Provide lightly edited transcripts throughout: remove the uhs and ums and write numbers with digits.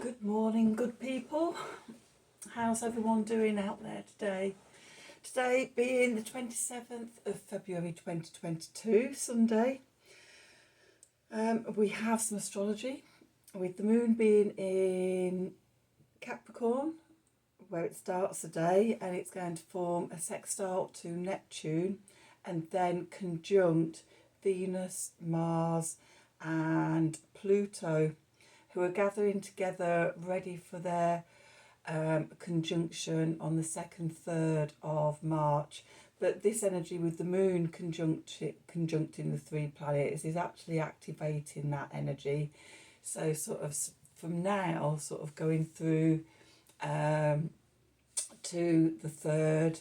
Good morning, good people. How's everyone doing out there today? Today being the 27th of February 2022, Sunday. We have some astrology with the moon being in Capricorn, where it starts the day, and it's going to form a sextile to Neptune and then conjunct Venus, Mars and Pluto, who are gathering together ready for their conjunction on the 2nd, 3rd of March. But this energy with the moon conjuncting the three planets is actually activating that energy. So sort of from now, sort of going through to the 3rd,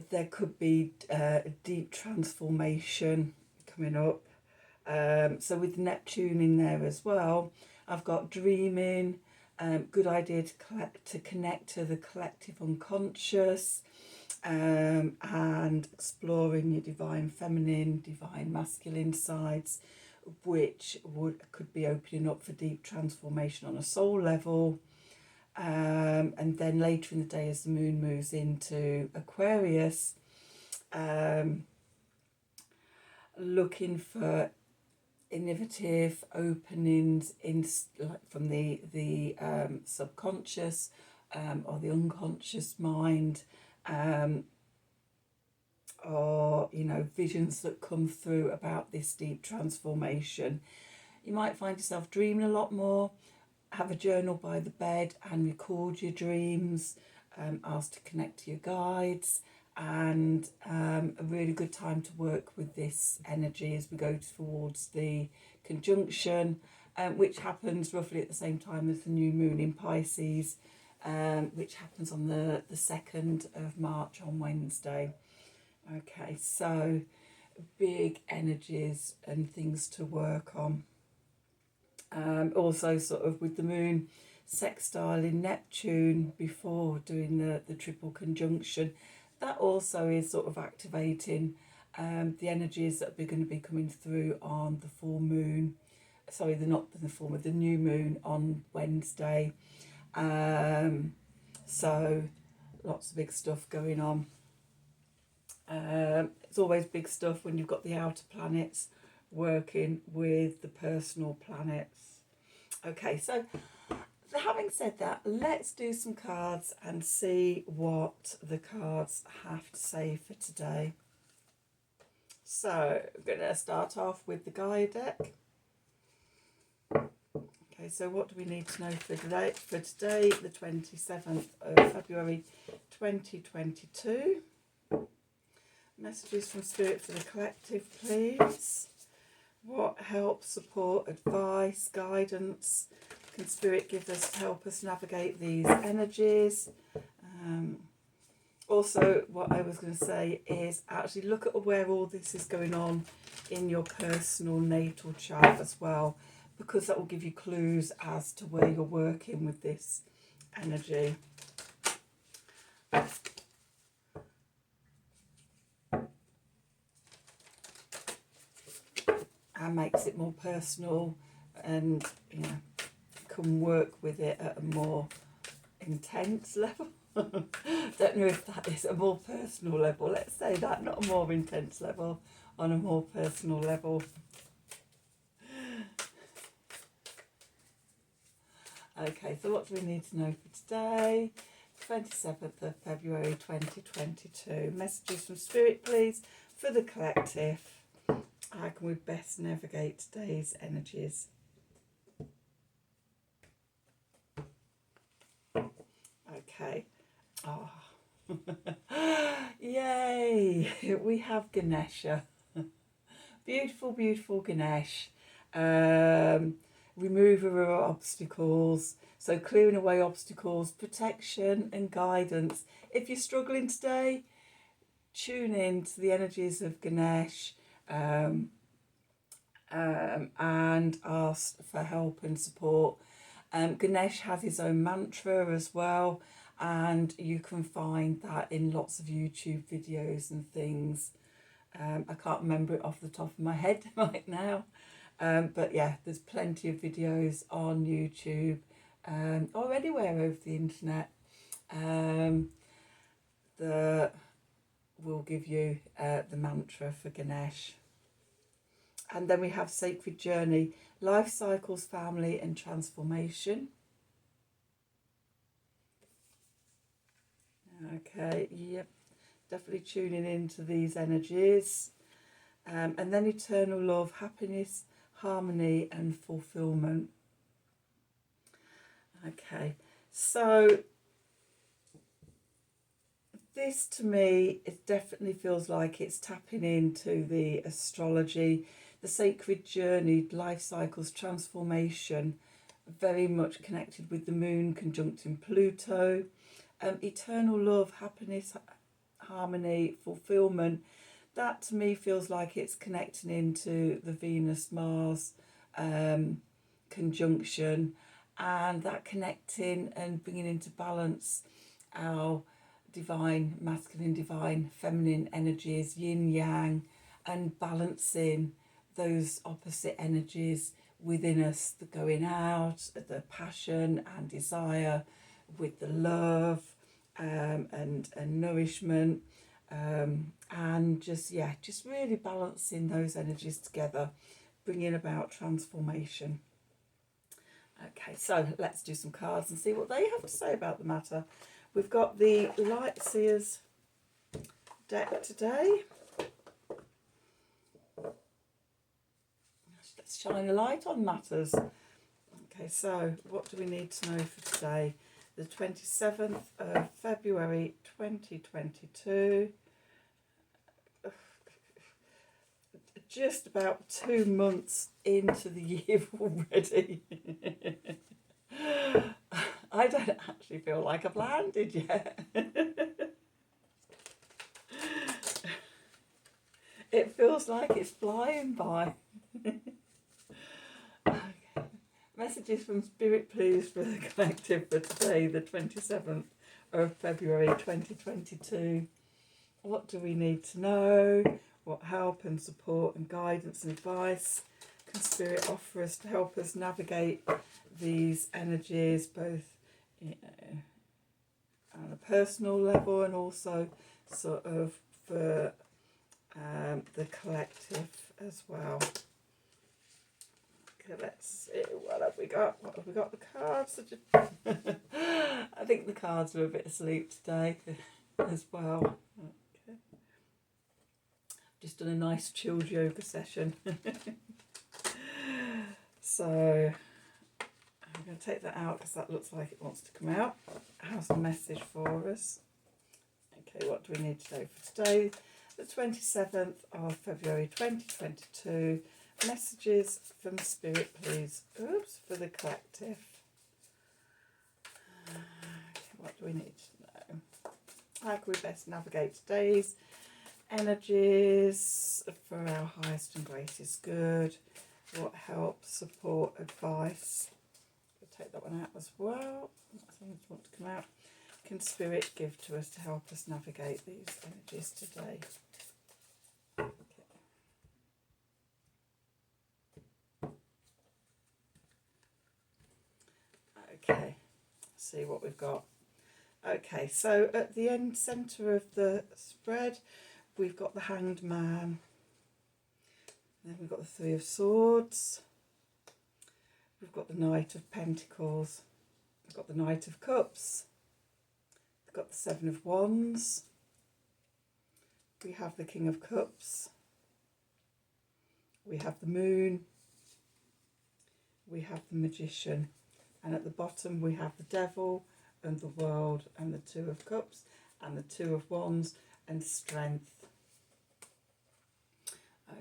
there could be a deep transformation coming up. So with Neptune in there as well, I've got dreaming, good idea to connect to the collective unconscious, and exploring your divine feminine, divine masculine sides, which could be opening up for deep transformation on a soul level. And then later in the day, as the moon moves into Aquarius, looking for innovative openings from the subconscious or the unconscious mind, or visions that come through about this deep transformation. You might find yourself dreaming a lot more. Have a journal by the bed and record your dreams. Ask to connect to your guides, and a really good time to work with this energy as we go towards the conjunction, which happens roughly at the same time as the new moon in Pisces, which happens on the 2nd of March on Wednesday. Okay, so big energies and things to work on. Also sort of with the moon sextile in Neptune before doing the triple conjunction, that also is sort of activating the energies that are going to be coming through on the full moon. Sorry, the new moon on Wednesday. So lots of big stuff going on. It's always big stuff when you've got the outer planets working with the personal planets. Okay, so having said that, let's do some cards and see what the cards have to say for today. So I'm going to start off with the Gaia deck. Okay, so what do we need to know for today? For today, the 27th of February 2022. Messages from Spirit for the collective, please. What help, support, advice, guidance can Spirit give us to help us navigate these energies? Also, what I was going to say is actually look at where all this is going on in your personal natal chart as well, because that will give you clues as to where you're working with this energy. And makes it more personal, and can work with it at a more intense level. Don't know if that is a more personal level, let's say that, not a more intense level, on a more personal level. Okay, so what do we need to know for today? 27th of February 2022. Messages from Spirit, please, for the collective. How can we best navigate today's energies? Okay. Oh. Yay! We have Ganesha. Beautiful, beautiful Ganesh. Remover of obstacles. So clearing away obstacles, protection and guidance. If you're struggling today, tune in to the energies of Ganesh. And ask for help and support. Ganesh has his own mantra as well, and you can find that in lots of YouTube videos and things. I can't remember it off the top of my head right now, but yeah, there's plenty of videos on YouTube or anywhere over the internet, that will give you the mantra for Ganesh. And then we have Sacred Journey, Life Cycles, Family and Transformation. Okay, yep, definitely tuning into these energies. And then Eternal Love, Happiness, Harmony and Fulfillment. Okay, so this to me, it definitely feels like it's tapping into the astrology, the sacred journey, life cycles, transformation, very much connected with the moon conjuncting Pluto. Eternal love, happiness, harmony, fulfillment. That to me feels like it's connecting into the Venus-Mars conjunction, and that connecting and bringing into balance our divine masculine, divine feminine energies, yin yang, and balancing those opposite energies within us, the going out, the passion and desire with the love and nourishment, and just really balancing those energies together, bringing about transformation. Okay, so let's do some cards and see what they have to say about the matter. We've got the Light Seers deck today. Let's shine a light on matters. Okay, so what do we need to know for today? The 27th of February 2022. Just about 2 months into the year already. I don't actually feel like I've landed yet. It feels like it's flying by. Okay. Messages from Spirit, please, for the collective for today, the 27th of February 2022. What do we need to know? What help and support and guidance and advice can Spirit offer us to help us navigate these energies, both on a personal level and also sort of for the collective as well. Okay, let's see, what have we got? What have we got? The cards are just I think the cards are a bit asleep today as well. Okay. Just done a nice chilled yoga session. So I'm going to take that out because that looks like it wants to come out. How's the message for us? Okay, what do we need to know for today? The 27th of February 2022. Messages from Spirit, please. Oops, for the collective. Okay, what do we need to know? How can we best navigate today's energies for our highest and greatest good? What help, support, advice? Take that one out as well. Something want to come out. Can Spirit give to us to help us navigate these energies today? Okay, see what we've got. Okay, so at the end centre of the spread, we've got the Hanged Man. Then we've got the Three of Swords. We've got the Knight of Pentacles. We've got the Knight of Cups. We've got the Seven of Wands. We have the King of Cups. We have the Moon. We have the Magician. And at the bottom we have the Devil and the World and the Two of Cups and the Two of Wands and Strength.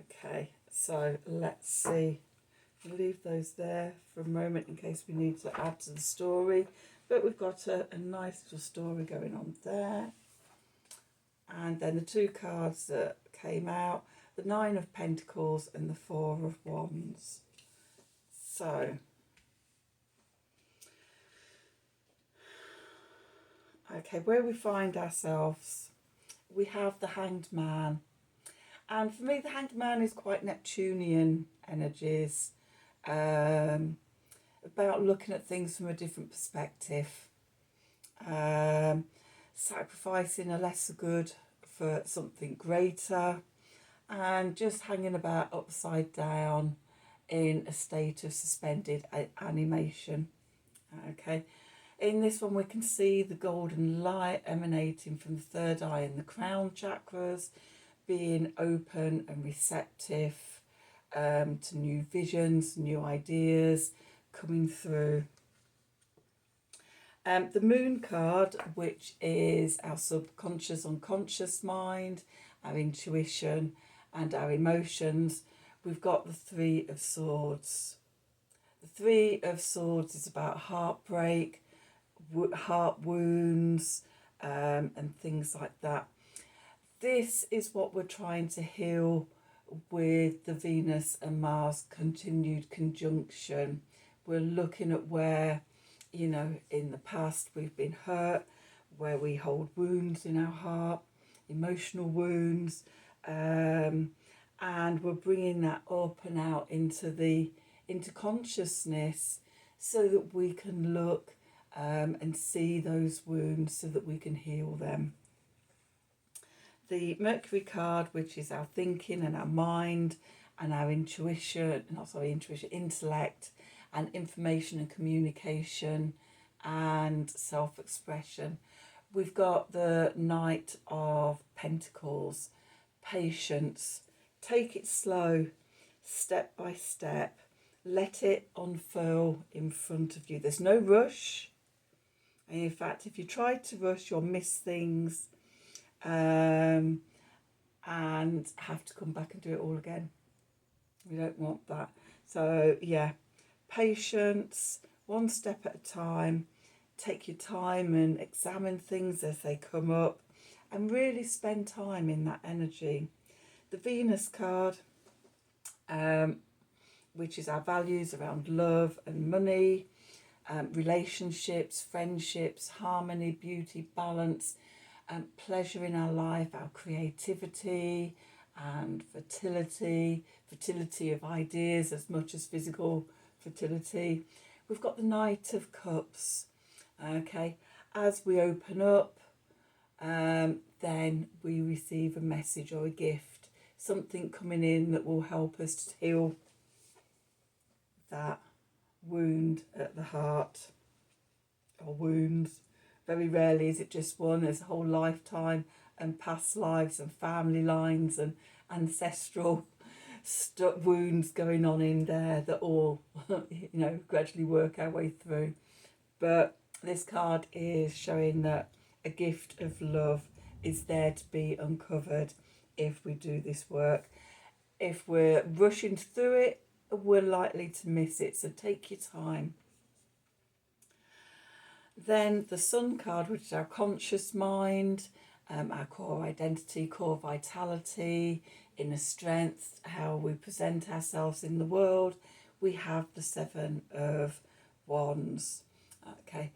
Okay, so let's see. We'll leave those there for a moment in case we need to add to the story. But we've got a nice little story going on there. And then the two cards that came out, the Nine of Pentacles and the Four of Wands. So, okay, where we find ourselves, we have the Hanged Man. And for me, the Hanged Man is quite Neptunian energies. about looking at things from a different perspective, sacrificing a lesser good for something greater, and just hanging about upside down in a state of suspended animation. Okay, in this one we can see the golden light emanating from the third eye and the crown chakras, being open and receptive to new visions, new ideas coming through. The moon card, which is our subconscious, unconscious mind, our intuition and our emotions. We've got the Three of Swords. The Three of Swords is about heartbreak, heart wounds, and things like that. This is what we're trying to heal with the Venus and Mars continued conjunction. We're looking at where, you know, in the past we've been hurt, where we hold wounds in our heart, emotional wounds, and we're bringing that up and out into consciousness, so that we can look and see those wounds, so that we can heal them. The Mercury card, which is our thinking and our mind and our intuition, intellect and information and communication and self-expression. We've got the Knight of Pentacles, patience. Take it slow, step by step. Let it unfurl in front of you. There's no rush. And in fact, if you try to rush, you'll miss things and have to come back and do it all again. We don't want that. So yeah, patience, one step at a time. Take your time and examine things as they come up, and really spend time in that energy. The Venus card, which is our values around love and money, relationships, friendships, harmony, beauty, balance, pleasure in our life, our creativity and fertility of ideas as much as physical fertility. We've got the Knight of Cups. Okay, as we open up, then we receive a message or a gift, something coming in that will help us to heal that wound at the heart, or wounds. Very rarely is it just one. There's a whole lifetime and past lives and family lines and ancestral wounds going on in there that all, you know, gradually work our way through. But this card is showing that a gift of love is there to be uncovered if we do this work. If we're rushing through it, we're likely to miss it. So take your time. Then the Sun card, which is our conscious mind, our core identity, core vitality, inner strength, how we present ourselves in the world. We have the Seven of Wands. Okay,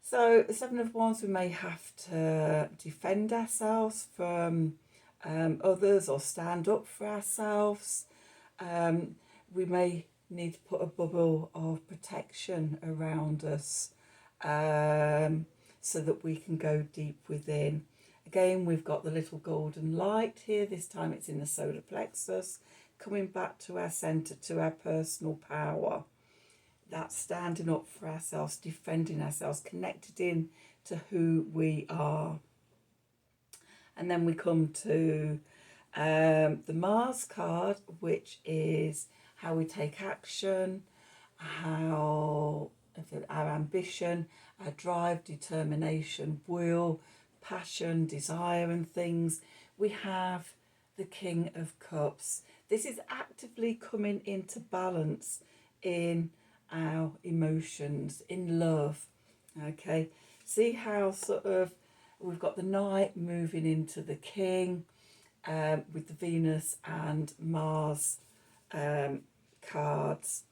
so the Seven of Wands, we may have to defend ourselves from others, or stand up for ourselves. We may need to put a bubble of protection around us, so that we can go deep within. Again, we've got the little golden light here. This time it's in the solar plexus, coming back to our centre, to our personal power. That's standing up for ourselves, defending ourselves, connected in to who we are. And then we come to the Mars card, which is how we take action, how our ambition, our drive, determination, will, passion, desire and things. We have the King of Cups. This is actively coming into balance in our emotions, in love. Okay, see how sort of we've got the Knight moving into the King, with the Venus and Mars cards.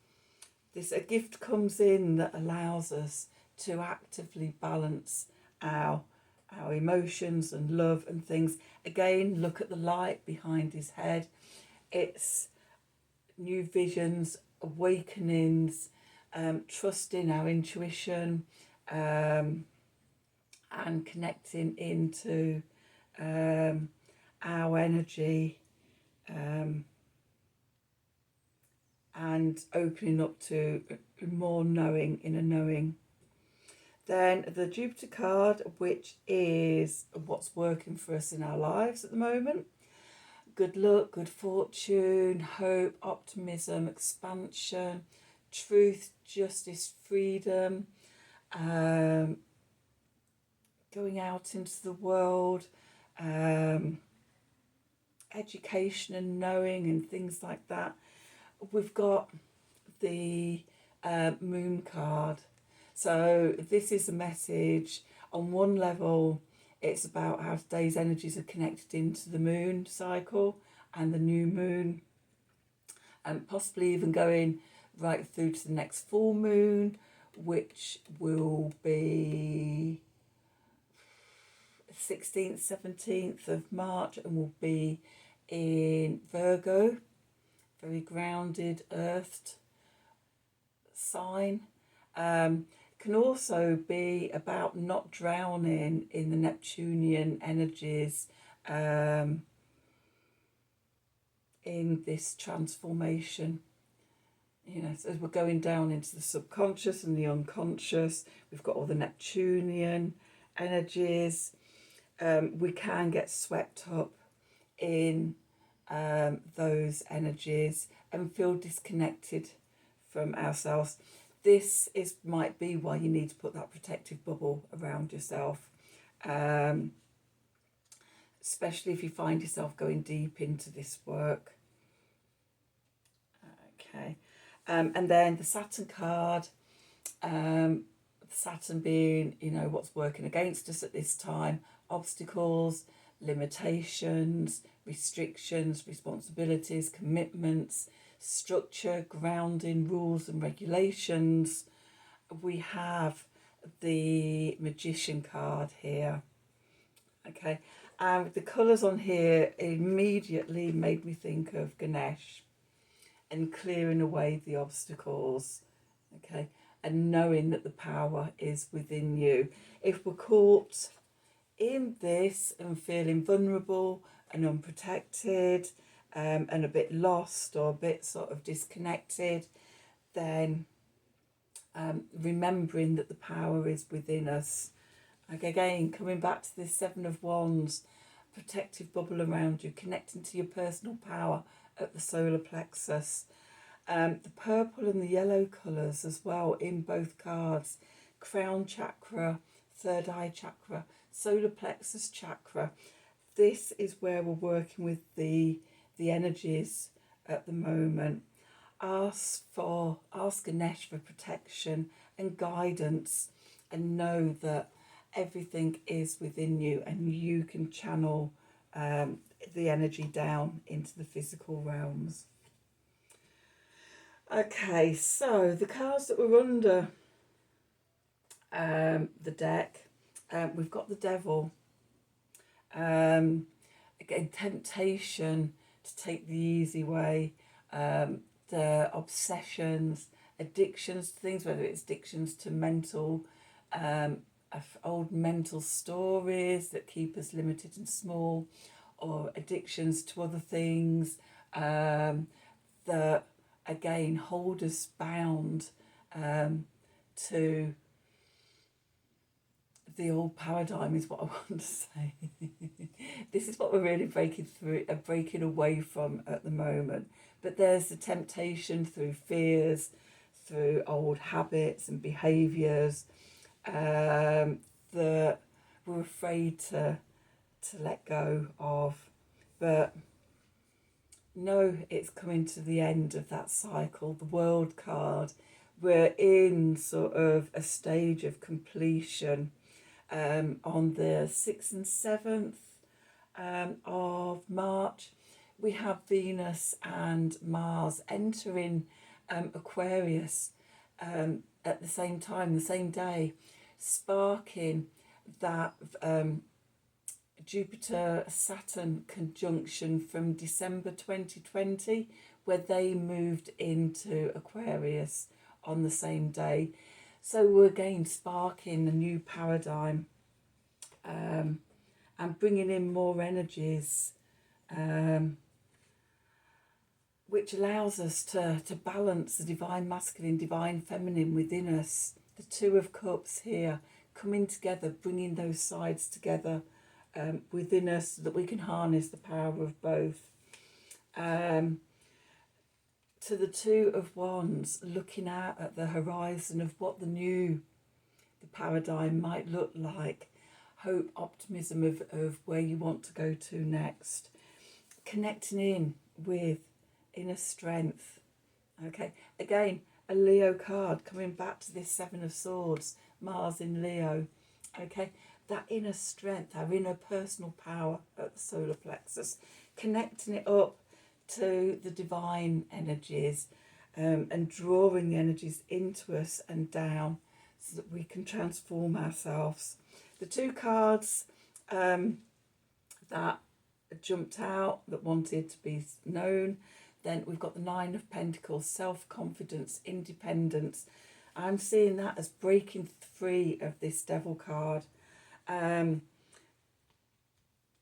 A gift comes in that allows us to actively balance our emotions and love and things. Again, look at the light behind his head. It's new visions, awakenings, trusting our intuition, and connecting into our energy, and opening up to more knowing, inner knowing. Then the Jupiter card, which is what's working for us in our lives at the moment. Good luck, good fortune, hope, optimism, expansion, truth, justice, freedom, going out into the world, education and knowing and things like that. We've got the moon card. So this is a message. On one level, it's about how today's energies are connected into the moon cycle and the new moon, and possibly even going right through to the next full moon, which will be 16th, 17th of March, and will be in Virgo, very grounded, earthed sign. Can also be about not drowning in the Neptunian energies in this transformation. You know, so as we're going down into the subconscious and the unconscious, we've got all the Neptunian energies. We can get swept up in those energies and feel disconnected from ourselves. This might be why you need to put that protective bubble around yourself, especially if you find yourself going deep into this work. Okay, and then the Saturn card, Saturn being, you know, what's working against us at this time, obstacles, limitations, restrictions, responsibilities, commitments, structure, grounding, rules and regulations. We have the Magician card here. Okay, and the colours on here immediately made me think of Ganesh and clearing away the obstacles. Okay, and knowing that the power is within you. If we're caught in this and feeling vulnerable and unprotected, and a bit lost or a bit sort of disconnected, then remembering that the power is within us. Like again, coming back to this Seven of Wands, protective bubble around you, connecting to your personal power at the solar plexus. The purple and the yellow colours as well in both cards. Crown chakra, third eye chakra, solar plexus chakra. This is where we're working with the energies at the moment. Ask Ganesh for protection and guidance, and know that everything is within you and you can channel the energy down into the physical realms. Okay, so the cards that were under the deck, we've got the Devil. Again, temptation to take the easy way, the obsessions, addictions to things, whether it's addictions to mental, old mental stories that keep us limited and small, or addictions to other things that again hold us bound to the old paradigm, is what I want to say. This is what we're really breaking away from at the moment. But there's the temptation through fears, through old habits and behaviours that we're afraid to let go of. But no, it's coming to the end of that cycle. The World card, we're in sort of a stage of completion. On the 6th and 7th of March, we have Venus and Mars entering Aquarius at the same time, the same day, sparking that Jupiter-Saturn conjunction from December 2020, where they moved into Aquarius on the same day. So we're again sparking a new paradigm, and bringing in more energies, which allows us to balance the divine masculine, divine feminine within us. The Two of Cups here coming together, bringing those sides together within us so that we can harness the power of both. To the Two of Wands, looking out at the horizon of what the paradigm might look like. Hope, optimism of where you want to go to next. Connecting in with inner strength. Okay, again, a Leo card, coming back to this Seven of Swords, Mars in Leo. Okay, that inner strength, our inner personal power at the solar plexus, connecting it up to the divine energies, and drawing the energies into us and down so that we can transform ourselves. The two cards that jumped out, that wanted to be known, then we've got the Nine of Pentacles, self-confidence, independence. I'm seeing that as breaking free of this Devil card.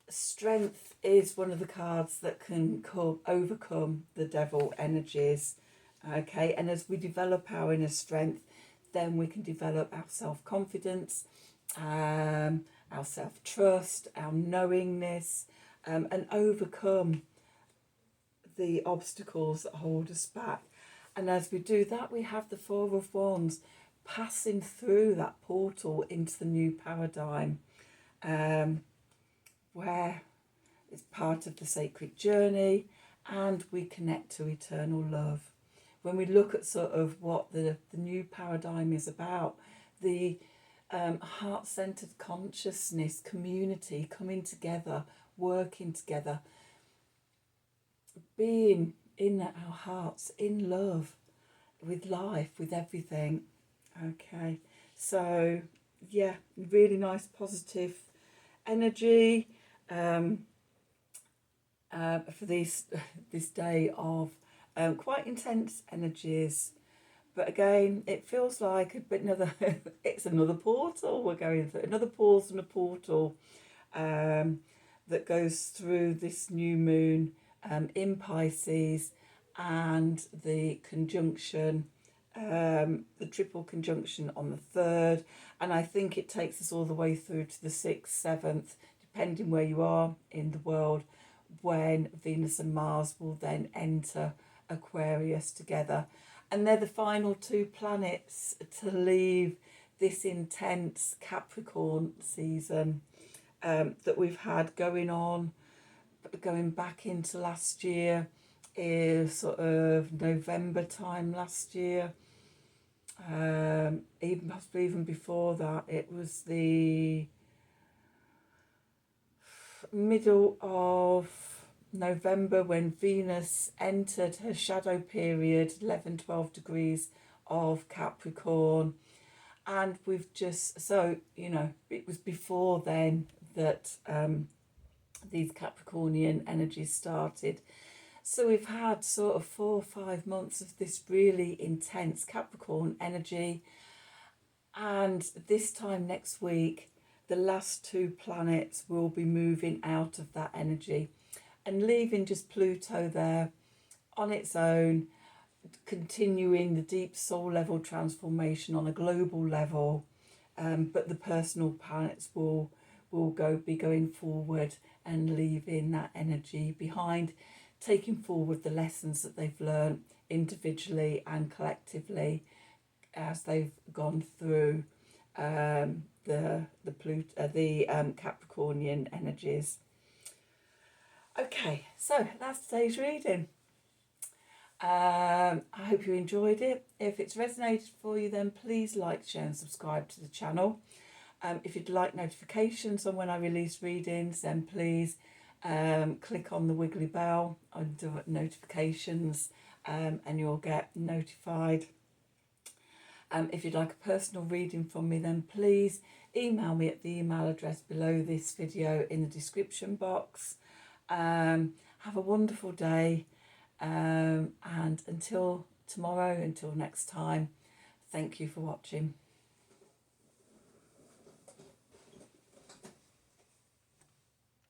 Strength is one of the cards that can overcome the Devil energies. Okay, and as we develop our inner strength, then we can develop our self-confidence, our self-trust, our knowingness, and overcome the obstacles that hold us back. And as we do that, we have the Four of Wands passing through that portal into the new paradigm, where it's part of the sacred journey and we connect to eternal love. When we look at sort of what the new paradigm is about, the heart-centered consciousness, community, coming together, working together, being in our hearts, in love, with life, with everything. Okay, so yeah, really nice positive energy for this day of quite intense energies. But again, it feels like a bit it's another portal we're going through, another pause and a portal that goes through this new moon in Pisces, and the conjunction, the triple conjunction on the 3rd. And I think it takes us all the way through to the 6th, 7th, depending where you are in the world, when Venus and Mars will then enter Aquarius together. And they're the final two planets to leave this intense Capricorn season that we've had going on, going back into last year, is sort of November time last year, even possibly even before that. It was the middle of November when Venus entered her shadow period, 11, 12 degrees of Capricorn. And we've just, so, you know, it was before then that these Capricornian energies started. So we've had sort of 4 or 5 months of this really intense Capricorn energy. And this time next week, the last two planets will be moving out of that energy and leaving just Pluto there on its own, continuing the deep soul level transformation on a global level. But the personal planets will be going forward and leaving that energy behind, taking forward the lessons that they've learned individually and collectively as they've gone through the Capricornian energies. Okay, so that's today's reading. I hope you enjoyed it. If it's resonated for you, then please like, share and subscribe to the channel. If you'd like notifications on when I release readings, then please click on the wiggly bell under notifications, and you'll get notified. If you'd like a personal reading from me, then please email me at the email address below this video in the description box. Have a wonderful day, and until tomorrow, until next time, Thank you for watching.